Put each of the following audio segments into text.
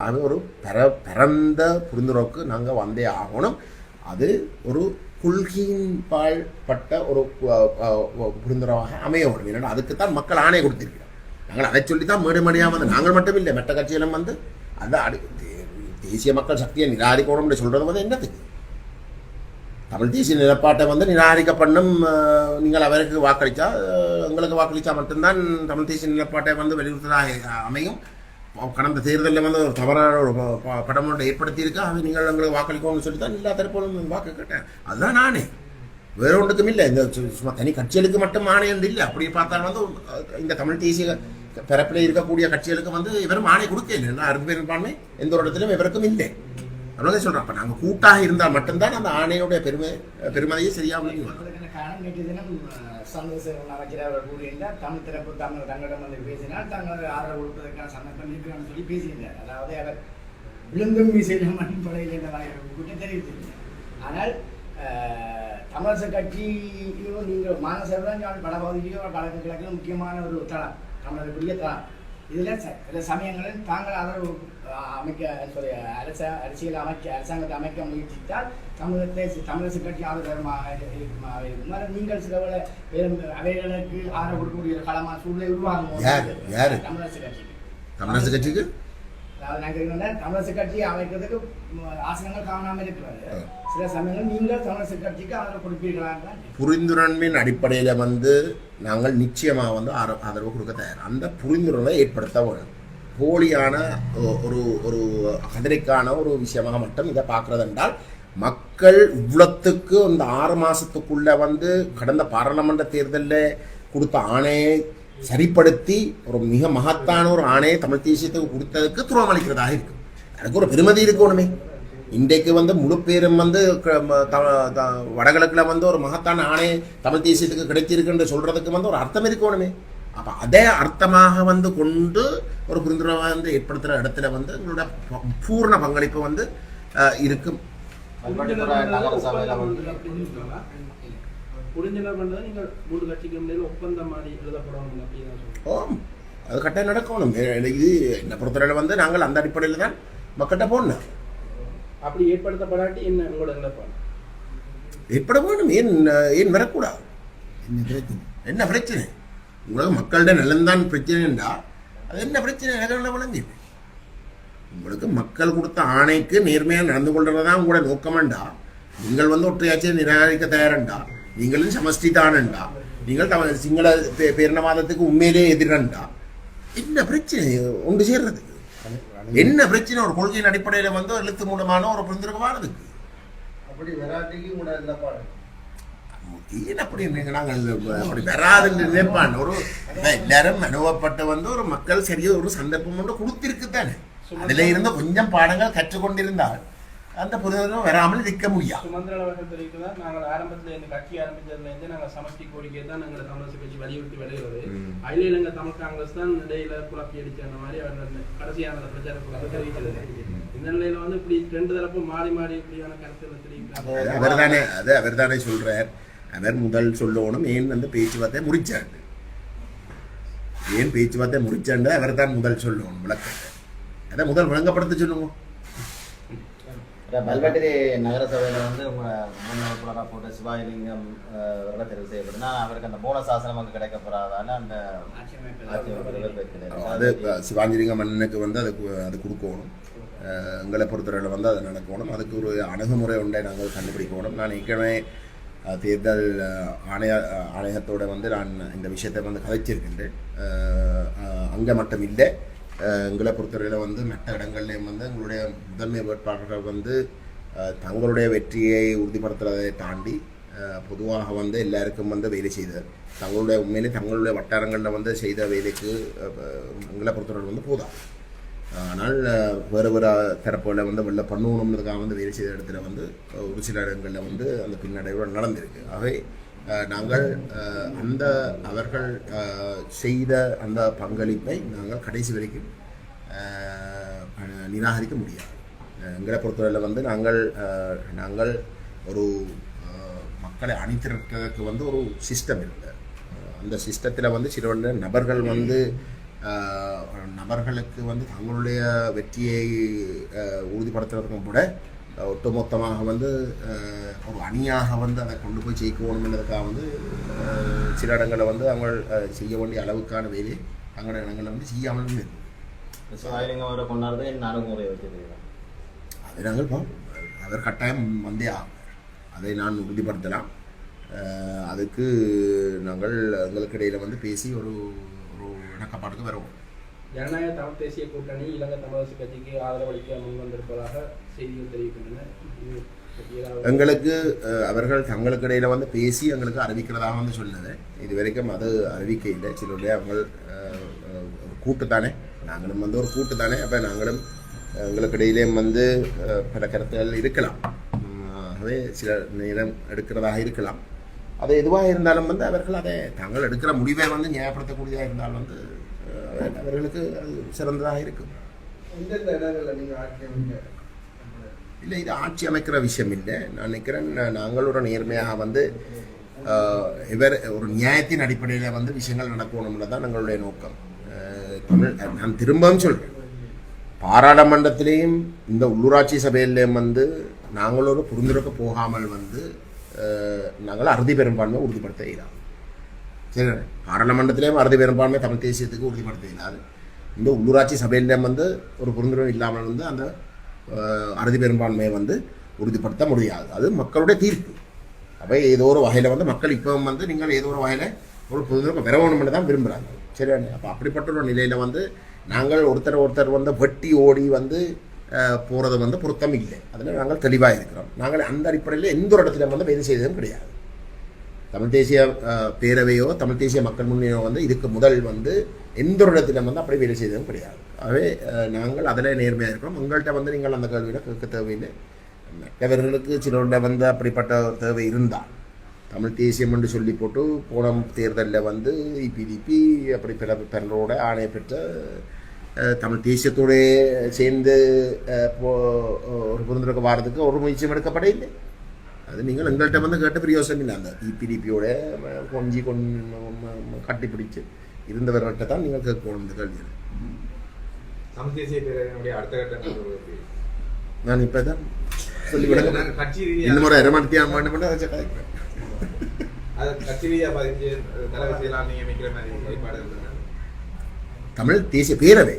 அது ஒரு பரந்த புரிந்துணர்வுக்கு நாங்கள் வந்தே ஆகணும். அது ஒரு கொள்கையின் பாழ்பட்ட ஒரு புரிந்துணர்வாக அமைய வேண்டும். ஏன்னா அதுக்குத்தான் மக்கள் ஆணை கொடுத்திருக்கிறோம். நாங்கள் அதை சொல்லித்தான் மேடையாக வந்து நாங்கள் மட்டும் இல்லை, மற்ற கட்சியிலும் வந்து அந்த தேசிய மக்கள் சக்தியை நிராகரிக்கணும்னு சொல்கிறது வந்து என்னத்துக்கு? தமிழ் தேசிய நிலப்பாட்டை வந்து நிராகரிக்கப்படணும். நீங்கள் அவருக்கு வாக்களித்தா, எங்களுக்கு வாக்களித்தா மட்டும்தான் தமிழ் தேசிய நிலப்பாட்டை வந்து வலியுறுத்ததாக அமையும். கடந்த தேர்தலில் வந்து ஒரு தவறான ஒரு படம் ஒன்று ஏற்படுத்தியிருக்கா, அது நீங்கள் எங்களுக்கு வாக்களிக்கணும்னு சொல்லி தான் எல்லா தரப்புகளும் வாக்கு கேட்டேன். அதுதான் நானே, வேற ஒன்றுக்கும் இல்லை. இந்த சும்மா தனி கட்சிகளுக்கு மட்டும் ஆணையம் இல்லை. அப்படி பார்த்தால் வந்து இந்த தமிழ் தேசிய பரப்பில் இருக்கக்கூடிய கட்சிகளுக்கு வந்து இவரும் ஆணை கொடுக்க இல்லை. 60 பெரும்பான்மை எந்த ஒரு இடத்திலும் இவருக்கும் இல்லை. அவ்வளோதான் சொல்கிறேன். அப்போ நாங்கள் கூட்டாக இருந்தால் மட்டும்தான் அந்த ஆணையோடைய பெருமதியை சரியாக சந்தோஷம் அமைச்சர் கூறியிருந்தார். தமிழ் தரப்பு தங்களிடம் வந்து பேசினால் தங்கள் ஆதரவு கொடுப்பதற்கான சந்தர்ப்பம் இருக்கிறான்னு சொல்லி பேசியிருந்தார். அதாவது அவர் விழுந்தும் மீசையிலும் அடிப்படையில் என்ற கூட்டி தெரிவித்திருந்தார். ஆனால் தமிழரசு கட்சியோ நீங்கள் மாநசர்தான் வடபகுதியிலோ வடக்கு கிழக்கிலும் முக்கியமான ஒரு தளம், தமிழருக்குரிய தளம். இதில் சில சமயங்களில் தாங்கள் ஆதரவு அரசாங்கத்தை அமைக்க முயற்சித்தால் தமிழரசு கட்சி ஆதரவமாக இருக்குமாறு நீங்கள் சில அவைகளுக்கு ஆதரவு கொடுக்கக்கூடிய களமான சூழ்நிலை உருவாகும். தமிழரசு கட்சிக்கு அதாவது நாங்கள் தமிழரசு கட்சியை அமைக்கிறதுக்கு ஆசனங்கள் காணாமல் இருக்கிறது. சில சமயங்கள் நீங்கள் தமிழரசு கட்சிக்கு ஆதரவு கொடுப்பீர்களா? புரிந்துணர்வின் அடிப்படையில் வந்து நாங்கள் நிச்சயமாக வந்து ஆதரவு கொடுக்க தயார். அந்த புரிந்துணர்வை ஏற்படுத்த வேணும். போலியான ஒரு ஒரு கதிரைக்கான ஒரு விஷயமாக மட்டும் இதை பார்க்கறது என்றால், மக்கள் இவ்வளத்துக்கு இந்த 6 மாதத்துக்குள்ளே வந்து கடந்த பாராளுமன்ற தேர்தலில் கொடுத்த ஆணையை சரிப்படுத்தி ஒரு மிக மகத்தான ஒரு ஆணையை தமிழ் தேசியத்துக்கு கொடுத்ததுக்கு துரோகம் அளிக்கிறதாக இருக்கு. எனக்கு ஒரு பெருமதி இருக்கணுமே. இன்றைக்கு வந்து முழு பேரும் வந்து வடகிழக்கில் வந்து ஒரு மகத்தான ஆணையை தமிழ் தேசியத்துக்கு கிடைச்சிருக்குன்னு சொல்கிறதுக்கு வந்து ஒரு அர்த்தம் இருக்கணுமே. அப்போ அதே அர்த்தமாக வந்து கொண்டு ஒரு புரிந்துணர்வை வந்து ஏற்படுத்துகிற இடத்துல வந்து எங்களோட பூர்ண பங்களிப்பு வந்து இருக்கும். அது கட்டாயம் நடக்கணும். இது என்னை பொறுத்தவரையில் வந்து நாங்கள் அந்த அடிப்படையில் தான் மக்கள்கிட்ட போடணும். அப்படி ஏற்படுத்தப்படாட்டி என்ன ஏற்பட வேணும். ஏன் வரக்கூடாது? என்ன பிரச்சனை? உங்களுக்கு மக்கள்கிட்ட நலன்தான் பிரச்சனைண்டா அது என்ன பிரச்சனை? எனக்கு வழங்கி உங்களுக்கு மக்கள் கொடுத்த ஆணைக்கு நேர்மையாக நடந்து கொள்றதுதான் உங்களோட நோக்கமாண்டா. நீங்கள் வந்து ஒற்றையாட்சியை நிராகரிக்க தயாரண்டா, நீங்களும் சமஷ்டி தானண்டா, நீங்கள் சிங்கள பேரினவாதத்துக்கு உண்மையிலே எதிரண்டா, என்ன பிரச்சனை ஒன்று சேர்றதுக்கு? என்ன பிரச்சனை? ஒரு கொள்கையின் அடிப்படையில் வந்து எழுத்து மூலமான ஒரு புரிந்துணர்வானதுக்கு அப்படி வராட்டிக்கு கூட இல்லை பாடம் அப்படி நாங்கள் அப்படி வராதுன்னு நினைப்பான். ஒரு எல்லாரும் அனுபவப்பட்ட வந்து ஒரு மக்கள் சரியாக ஒரு சந்தர்ப்பம் ஒன்று கொடுத்திருக்குத்தானே. அதில் இருந்து கொஞ்சம் பாடங்கள் கற்றுக்கொண்டிருந்தால் அந்த புரிதலும் வராமல் நிற்க முடியாது. சுமந்திரன் அவர்கள் தெரிவிக்கிறார், நாங்கள் ஆரம்பத்தில் இந்த கட்சி ஆரம்பித்ததுலேருந்து நாங்கள் சமஷ்டி கோரிக்கையை தான் நாங்கள் தமிழரசு கட்சி வலியுறுத்தி வருகிறது. அதில் இலங்கை தமிழ் காங்கிரஸ் தான் இடையில குழப்பி அடிச்ச மாதிரி அவர் கடைசியான பிரச்சாரத்தை தெரிவித்தது. இந்த நிலையில வந்து இப்படி 2 தரப்பு மாறி மாறி இப்படியான கருத்துக்களை தெரிவிக்கிறார். அவர் தானே சொல்றார். அவர் முதல் சொல்லணும் ஏன் வந்து பேச்சுவார்த்தை முடிச்சாண்டு, ஏன் பேச்சுவார்த்தை முடிச்சாண்டு அவர் தான் முதல் சொல்லணும் விளக்கத்தை. அதை முதல் விளங்கப்படுத்த சொல்லுங்க. மல்வெட்டி நகர சபையில் வந்து முன்னாள் புலராக போட்ட சிவாஜிலிங்கம் அவர்களை தெரிவு செய்யப்படுதுன்னா அவருக்கு அந்த போனஸ் ஆசனம் அங்கே கிடைக்கப்படாதால அந்த அது சிவாஜிலிங்கம் மன்னனுக்கு வந்து அது கொடுக்கணும். எங்களை பொறுத்தவரையில் வந்து அது நடக்கணும். அதுக்கு ஒரு அணுகுமுறை ஒன்றை நாங்கள் கண்டுபிடிக்கணும். நான் ஏற்கனவே தேர்தல் ஆணையத்தோடு வந்து நான் இந்த விஷயத்தை வந்து கதைச்சிருக்கின்றேன். அங்கே மட்டும் இல்லை, எங்களை பொறுத்தவரையில் வந்து மற்ற இடங்கள்லேயும் வந்து எங்களுடைய முதன்மை வேட்பாளர்கள் வந்து தங்களுடைய வெற்றியை உறுதிப்படுத்துறதை தாண்டி பொதுவாக வந்து எல்லாருக்கும் வந்து வேலை செய்தார். உண்மையிலே தங்களுடைய வட்டாரங்களில் வந்து செய்த வேலைக்கு எங்களை பொறுத்தவரை வந்து போதாது. ஆனால் வேறு வேறு தரப்பில் வந்து வெளில பண்ணணுன்றதுக்காக வந்து வேலை செய்த இடத்துல வந்து ஒரு சில இடங்களில் வந்து அந்த பின்னடைவுடன் நடந்திருக்கு. ஆகவே நாங்கள் அவர்கள் செய்த அந்த பங்களிப்பை நாங்கள் கடைசி வரைக்கும் நிராகரிக்க முடியாது. எங்களை பொறுத்தவரையில் வந்து நாங்கள் ஒரு மக்களை அணிதிரட்டுறதுக்கு வந்து ஒரு சிஸ்டம் இருக்குது. அந்த சிஸ்டத்தில் வந்து சில நபர்கள் வந்து நபர்களுக்கு வந்து தங்களுடைய வெற்றியை உறுதிப்படுத்துறதுக்கும் கூட ஒட்டுமொத்தமாக வந்து ஒரு அணியாக வந்து அதை கொண்டு போய் ஜெயிக்கணும்ன்றதுக்காக வந்து சில இடங்களில் வந்து அவங்க செய்ய வேண்டிய அளவுக்கான வேலையை தங்களோட இடங்களில் வந்து செய்யாமலும் இருக்கு. அவரை கொண்டாடுறது என்ன அணுகுமுறை வச்சுருக்கீங்க? அதை நாங்கள் அவர் கட்டாயம் வந்தே ஆகும், அதை நான் உறுதிப்படுத்தலாம். அதுக்கு நாங்கள் எங்களுக்கு இடையில் வந்து பேசி ஒரு இணக்கப்பாட்டுக்கு வருவோம். ஜனநாயக தமிழ் தேசிய கூட்டணி இலங்கை தமிழரசு கட்சிக்கு ஆதரவளிக்க முன்வந்திருப்பதாக செய்திகள் தெரிவிக்கின்றன. எங்களுக்கு அவர்கள் தங்களுக்கு இடையில வந்து பேசி எங்களுக்கு அறிவிக்கிறதாக வந்து சொன்னது. இது வரைக்கும் அது அறிவிக்க இல்லை. சிலருடைய அவங்க கூட்டு தானே, நாங்களும் வந்து ஒரு கூட்டு தானே. அப்போ நாங்களும் எங்களுக்கு இடையிலே வந்து பல கருத்துகள் இருக்கலாம். ஆகவே சில நேரம் எடுக்கிறதாக இருக்கலாம். அது எதுவாக இருந்தாலும் வந்து அவர்கள் அதை தாங்கள் எடுக்கிற முடிவை வந்து நியாயப்படுத்தக்கூடியதாக இருந்தால் வந்து அவர்களுக்கு அது சிறந்ததாக இருக்கும். எந்தெந்த இடங்களில் நீங்கள் ஆட்சி அமைக்க இல்லை, இது ஆட்சி அமைக்கிற விஷயம் இல்லை. நான் நினைக்கிறேன் நாங்கள் ஒரு நேர்மையாக வந்து இவர் ஒரு நியாயத்தின் அடிப்படையில் வந்து விஷயங்கள் நடக்கணும்ல தான் எங்களுடைய நோக்கம். நான் திரும்பவும் சொல்கிறேன், பாராளுமன்றத்திலேயும் இந்த உள்ளூராட்சி சபையிலேயும் வந்து நாங்கள் ஒரு புரிந்துரைக்க போகாமல் வந்து நாங்கள் அறுதி பெரும்பான்மை உறுதிப்படுத்த இயலாது. சரி, பாராளுமன்றத்திலேயும் அறுதி பெரும்பான்மை தமிழ் தேசியத்துக்கு உறுதிப்படுத்த இயலாது. இந்த உள்ளூராட்சி சபையிலேயும் வந்து ஒரு புரிந்துணர்வு இல்லாமல் வந்து அந்த அறுதி பெரும்பான்மையை வந்து உறுதிப்படுத்த முடியாது. அது மக்களுடைய தீர்ப்பு. அப்போ ஏதோ ஒரு வகையில் வந்து மக்கள் இப்போ வந்து நீங்கள் ஏதோ ஒரு வகையில் ஒரு புரிந்துணர்வு பெறணும்னு தான் விரும்புகிறாங்க. சரி, அப்போ அப்படிப்பட்ட ஒரு நிலையில் வந்து நாங்கள் ஒருத்தர் வந்து வெட்டி ஓடி வந்து போகிறது வந்து பொருத்தம் இல்லை. அதில் நாங்கள் தெளிவாக இருக்கிறோம். நாங்கள் அந்த அடிப்படையில் எந்த ஒரு இடத்துல வந்து வேலை செய்ததும் கிடையாது. தமிழ் தேசிய பேரவையோ தமிழ் தேசிய மக்கள் முன்னணியோ வந்து இதுக்கு முதல் வந்து எந்த ஒரு இடத்துல வந்து அப்படி வேலை செய்ததும் கிடையாது. ஆகவே நாங்கள் அதில் நேர்மையாக இருக்கிறோம். உங்கள்கிட்ட வந்து நீங்கள் அந்த கேள்வியில் கேட்க தேவையில்லை. மற்றவர்களுக்கு சிலருடைய வந்து அப்படிப்பட்ட தேவை இருந்தால் தமிழ் தேசியம் என்று சொல்லி போட்டு போன தேர்தலில் வந்து இபிடிபி அப்படி பிறரோட ஆணைய பெற்ற தமிழ் தேசியத்தோடு சேர்ந்து ஒரு புரிந்துரைக்க வாரத்துக்கு ஒரு முயற்சியும் எடுக்கப்பட இல்லை. அது நீங்கள் எங்கள்கிட்ட வந்து கேட்ட பிரயோசனம் இல்லை. அந்த இபிடிபியோட கொஞ்சி கட்டிப்பிடிச்சு இருந்தவர்கிட்ட தான் நீங்கள் கேட்கணும் இந்த கேள்வி. தமிழ் தேசிய பேரவையினுடைய அடுத்த கட்ட நான் இப்போ தான் சொல்லி விட கட்சி இந்த முறை இரமத்தியான் மட்டும் அதை கதைக்கிறேன். கட்சி ரீதியாக பதிஞ்சு தலைவர் செயலாளர் நியமிக்கிற மாதிரி ஏற்பாடு இருந்தது. தமிழ் தேசிய பேரவை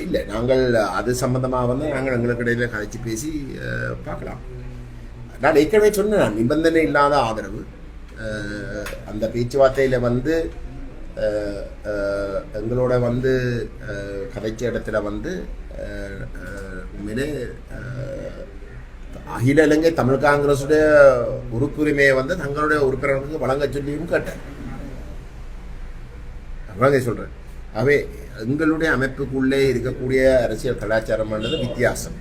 இல்லை, நாங்கள் அது சம்பந்தமாக வந்து நாங்கள் எங்களுக்கு இடையில கதைச்சு பேசி பார்க்கலாம். நான் ஏற்கனவே சொன்னேன், நிபந்தனை இல்லாத ஆதரவு. அந்த பேச்சுவார்த்தையில் வந்து எங்களோட வந்து கதைச்ச இடத்துல வந்து உண்மையிலே அகில இலங்கை தமிழ் காங்கிரஸுடைய உறுப்புரிமையை வந்து தங்களுடைய உறுப்பினர்களுக்கு வழங்க சொல்லியும் கேட்டேன். வழங்க சொல்கிறேன். ஆகவே எங்களுடைய அமைப்புக்குள்ளே இருக்கக்கூடிய அரசியல் கலாச்சாரம்ன்றது வித்தியாசம்.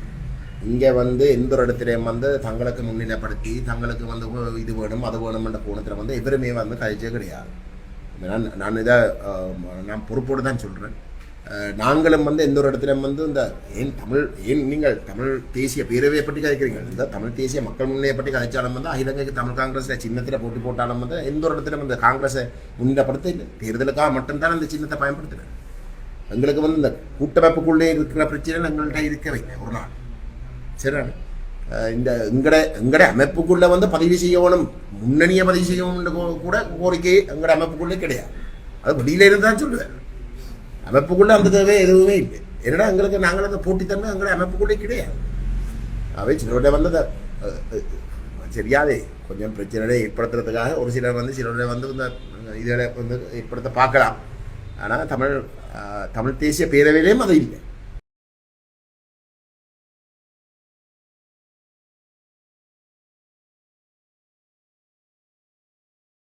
இங்கே வந்து எந்த ஒரு இடத்துலையும் வந்து தங்களுக்கு முன்னிலைப்படுத்தி தங்களுக்கு வந்து இது வேணும் அது வேணும்ன்ற கோணத்தில் வந்து எவருமே வந்து கழிச்சே கிடையாது. நான் இதை நான் பொறுப்போடு தான் சொல்கிறேன். நாங்களும் வந்து எந்த ஒரு இடத்துலையும் வந்து இந்த நீங்கள் தமிழ் தேசிய பேரவையை பற்றி கதைக்கிறீங்க, இந்த தமிழ் தேசிய மக்கள் முன்னையை பற்றி கதைச்சாலும் வந்து இலங்கைக்கு தமிழ் காங்கிரஸில் சின்னத்தில் போட்டி போட்டாலும் வந்து எந்த ஒரு இடத்துலையும் இந்த காங்கிரஸை முன்னிலைப்படுத்த இல்லை. தேர்தலுக்காக மட்டும்தான் அந்த சின்னத்தை பயன்படுத்துகிறேன். எங்களுக்கு வந்து இந்த கூட்டமைப்புக்குள்ளே இருக்கிற பிரச்சனை எங்கள்கிட்ட இருக்கவே இல்லை ஒரு நாள். சரிண்ணா, இந்த எங்கட அமைப்புக்குள்ளே வந்து பதிவு செய்யணும், முன்னணியை பதிவு செய்யணும் கூட கோரிக்கை எங்கட அமைப்புக்குள்ளே கிடையாது. அது வெளியில இருந்து தான் சொல்லுவேன். அமைப்புக்குள்ளே அந்த தேவை எதுவுமே இல்லை. என்னடா எங்களுக்கு நாங்கள் அந்த போட்டித்தன்மை எங்களை அமைப்புக்குள்ளே கிடையாது. அவை சிலருடைய வந்து அதை சரியாதே கொஞ்சம் பிரச்சனையை ஏற்படுத்துறதுக்காக ஒரு சிலர் வந்து சிலருடைய வந்து இந்த இதில் வந்து ஏற்படுத்த பார்க்கலாம். ஆனால் தமிழ் தேசிய பேரவையிலேயும் அது இல்லை.